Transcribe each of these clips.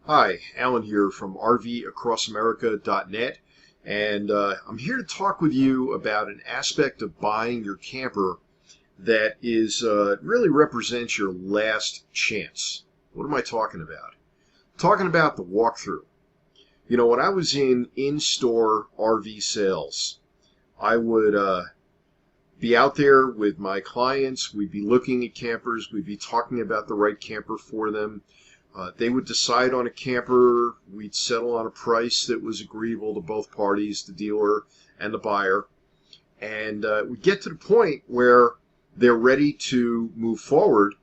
Hi, Alan here from RVAcrossAmerica.net, and I'm here to talk with you about an aspect of buying your camper that is really represents your last chance. What am I talking about? I'm talking about the walkthrough. You know, when I was in-store RV sales, I would be out there with my clients. We'd be looking at campers. We'd be talking about the right camper for them. They would decide on a camper. We'd settle on a price that was agreeable to both parties, the dealer and the buyer. And we get to the point where they're ready to move forward.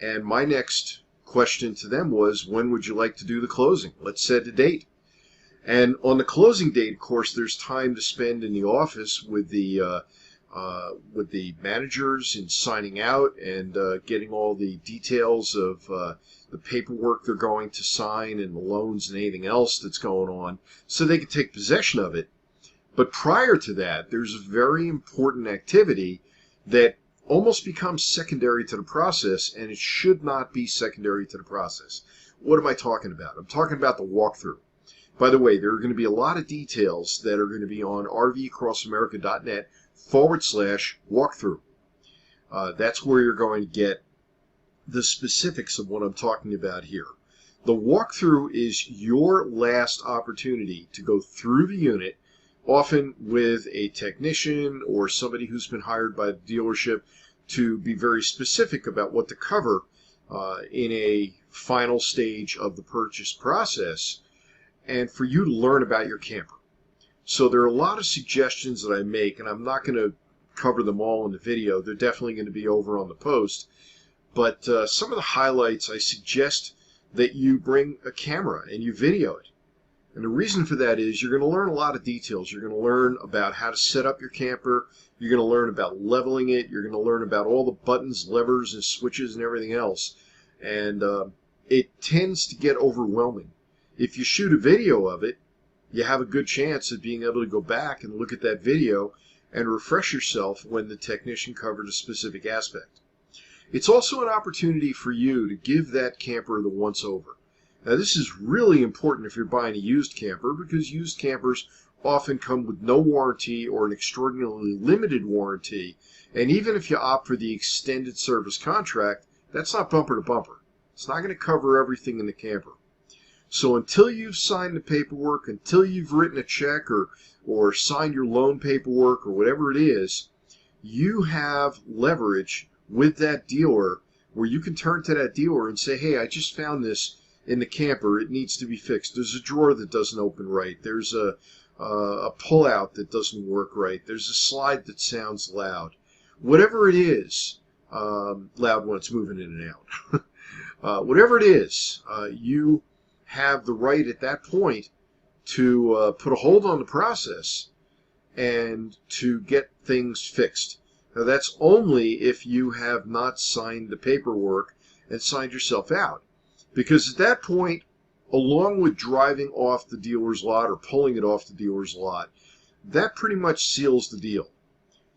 And my next question to them was, when would you like to do the closing? Let's set a date. And on the closing date, of course, there's time to spend in the office with the managers in signing out and getting all the details of the paperwork they're going to sign and the loans and anything else that's going on so they can take possession of it. But prior to that, there's a very important activity that almost becomes secondary to the process, and it should not be secondary to the process. What am I talking about? I'm talking about the walkthrough. By the way, there are going to be a lot of details that are going to be on rvcrossamerica.net/walkthrough. That's where you're going to get the specifics of what I'm talking about here. The walkthrough is your last opportunity to go through the unit, often with a technician or somebody who's been hired by the dealership to be very specific about what to cover in a final stage of the purchase process, and for you to learn about your camper. So there are a lot of suggestions that I make, and I'm not going to cover them all in the video. They're definitely going to be over on the post. But some of the highlights, I suggest that you bring a camera and you video it. And the reason for that is you're going to learn a lot of details. You're going to learn about how to set up your camper. You're going to learn about leveling it. You're going to learn about all the buttons, levers, and switches and everything else. And it tends to get overwhelming. If you shoot a video of it, you have a good chance of being able to go back and look at that video and refresh yourself when the technician covered a specific aspect. It's also an opportunity for you to give that camper the once-over. Now, this is really important if you're buying a used camper, because used campers often come with no warranty or an extraordinarily limited warranty, and even if you opt for the extended service contract, that's not bumper to bumper. It's not going to cover everything in the camper. So until you've signed the paperwork, until you've written a check or signed your loan paperwork or whatever it is, you have leverage with that dealer where you can turn to that dealer and say, hey, I just found this in the camper. It needs to be fixed. There's a drawer that doesn't open right. There's a pull-out that doesn't work right. There's a slide that sounds loud. Whatever it is, loud when it's moving in and out. Whatever it is, you have the right at that point to put a hold on the process and to get things fixed. Now, that's only if you have not signed the paperwork and signed yourself out. Because at that point, along with driving off the dealer's lot or pulling it off the dealer's lot, that pretty much seals the deal.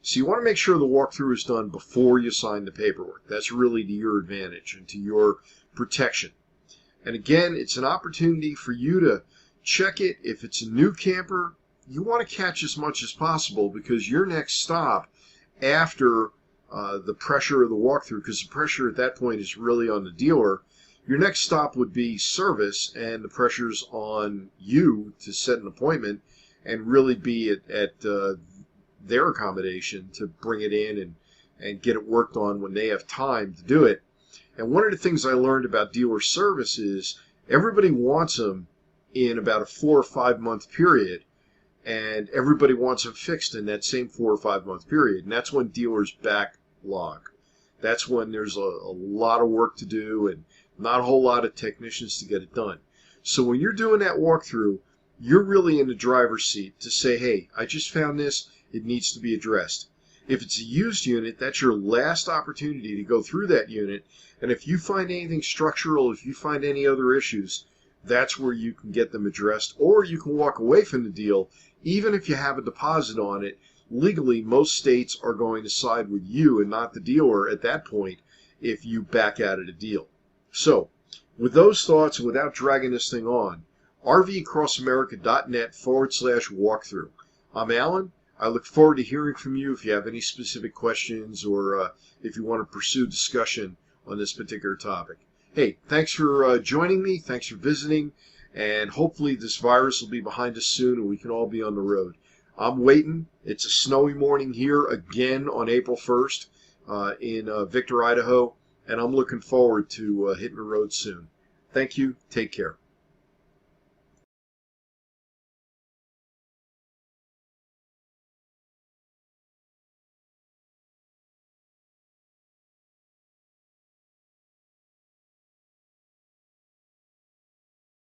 So you want to make sure the walkthrough is done before you sign the paperwork. That's really to your advantage and to your protection. And again, it's an opportunity for you to check it. If it's a new camper, you want to catch as much as possible, because your next stop after the pressure of the walkthrough, because the pressure at that point is really on the dealer, your next stop would be service, and the pressure's on you to set an appointment and really be at their accommodation to bring it in and get it worked on when they have time to do it. And one of the things I learned about dealer service is everybody wants them in about a 4 or 5 month period, and everybody wants them fixed in that same 4 or 5 month period. And that's when dealers backlog. That's when there's a lot of work to do and not a whole lot of technicians to get it done. So when you're doing that walkthrough, you're really in the driver's seat to say, hey, I just found this. It needs to be addressed. If it's a used unit, that's your last opportunity to go through that unit. And if you find anything structural, if you find any other issues, that's where you can get them addressed, or you can walk away from the deal. Even if you have a deposit on it, legally most states are going to side with you and not the dealer at that point if you back out of the deal. So With those thoughts, and without dragging this thing on, rvcrossamerica.net/walkthrough. I'm Alan. I look forward to hearing from you if you have any specific questions or if you want to pursue discussion on this particular topic. Hey, thanks for joining me. Thanks for visiting. And hopefully this virus will be behind us soon and we can all be on the road. I'm waiting. It's a snowy morning here again on April 1st in Victor, Idaho. And I'm looking forward to hitting the road soon. Thank you. Take care.